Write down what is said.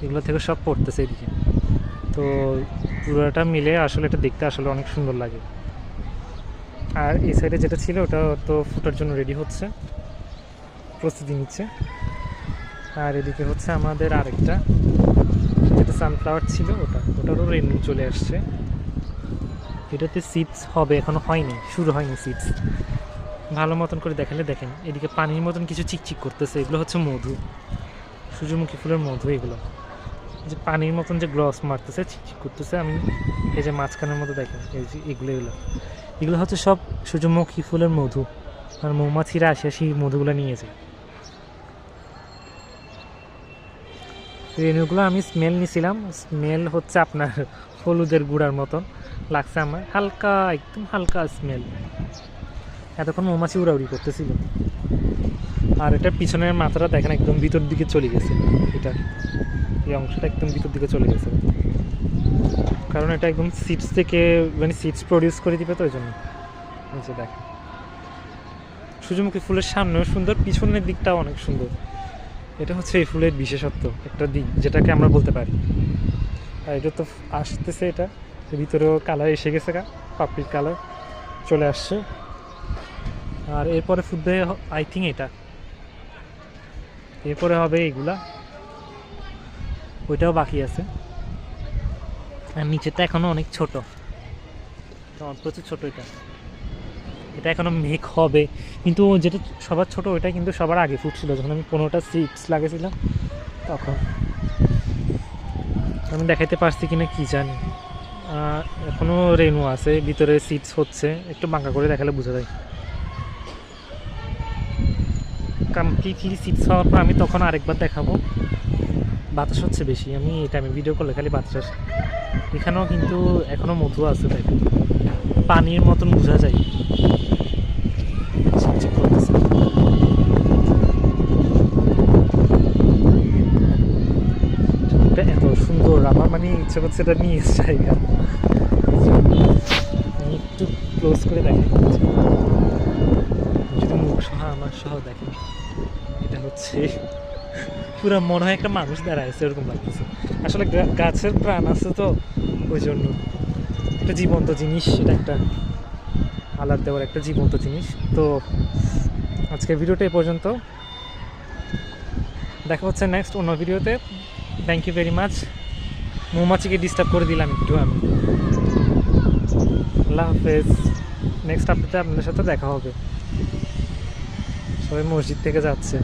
এগুলো থেকে সব পড়তেছে এদিকে। তো পুরোটা মিলে আসলে এটা দেখতে আসলে অনেক সুন্দর লাগে। আর এই সাইডে যেটা ছিল ওটা তো ফুটার জন্য রেডি হচ্ছে, প্রস্তুতি নিচ্ছে। আর এদিকে হচ্ছে আমাদের আরেকটা যেটা সানফ্লাওয়ার ছিল ওটারও রেনু চলে আসছে। এটাতে সিডস হবে, এখনো হয়নি, শুরু হয়নি সিডস। ভালো মতন করে দেখালে দেখেন এদিকে পানির মতন কিছু চিকচিক করতেছে, এগুলো হচ্ছে মধু, সূর্যমুখী ফুলের মধু। এগুলো যে পানির মতন যে গ্লস মারতেছে, চিকচিক করতেছে। আমি এই যে মাঝখানের মতো দেখেন এই যে এগুলো হচ্ছে সব সূর্যমুখী ফুলের মধু। আর মৌমাছিরা আসে সেই মধুগুলো নিয়ে যায়। রেণুগুলো আমি স্মেল নিছিলাম, স্মেল হচ্ছে আপনার হলুদের গুঁড়ার মতন লাগছে আমার, হালকা, একদম হালকা স্মেল। এতক্ষণ মৌমাছি উড়াউড়ি করতেছিল। আর এটার পিছনের মাথাটা দেখেন একদম ভিতর দিকে চলে গেছে, এটা এই অংশটা একদম ভিতর দিকে চলে গেছে, কারণ এটা একদম সিডস থেকে মানে সিডস প্রডিউস করে দিবে, তো ওই জন্য। নিচে দেখেন সূর্যমুখী ফুলের সামনেও সুন্দর, পিছনের দিকটাও অনেক সুন্দর। এটা হচ্ছে এই ফুলের বিশেষত্ব একটা দিক, যেটাকে আমরা বলতে পারি। আর এটা তো আসতেছে, এটা ভিতরেও কালার এসে গেছে, পাপড়ির কালার চলে আসছে। আর এরপরে ফুটবে আই থিঙ্ক এটা, এরপরে হবে এইগুলা, ওইটাও বাকি আছে। আর নিচেটা এখনো অনেক ছোট, প্রচুর ছোট। এটা এখনো মেঘ হবে, কিন্তু যেটা সবার ছোট ওইটা কিন্তু সবার আগে ফুটছিল, যখন আমি 15টা সিডস লাগিয়েছিলাম তখন। আমি দেখাইতে পারছি কিনা কি জানি। এখনো রেনু আছে, ভিতরে সিডস হচ্ছে, একটু বাঁকা করে দেখালে বোঝা যায়। কমপ্লিটলি সিডস হওয়ার পর আমি তখন আরেকবার দেখাবো। বাতাস হচ্ছে বেশি, আমি এটা আমি ভিডিও করলে খালি বাতাস আসে। এখানেও কিন্তু এখনো মধু আছে, তাই পানির মতন বোঝা যায়। এত সুন্দর, আমার মানে ইচ্ছে করছে এটা নিয়ে যাই। আমি একটু ক্লোজ করে দেখি, যদি মুখ সহ আমার সহ দেখেন, এটা হচ্ছে পুরো মনে হয় একটা মানুষ দাঁড়াইছে এরকম লাগতেছে। আসলে গাছের প্রাণ আছে তো, ওই জন্য একটা জীবন্ত জিনিস, এটা একটা আলার দেওয়ার একটা জীবন্ত জিনিস। তো আজকের ভিডিওটা এই পর্যন্ত, দেখা হচ্ছে নেক্সট অন্য ভিডিওতে। Thank you very much. মৌমাছিকে ডিস্টার্ব করে দিলাম একটু আমি। আল্লাহ হাফেজ। নেক্সট আপডেটে আপনাদের সাথে দেখা হবে। সবাই মসজিদ থেকে যাচ্ছে।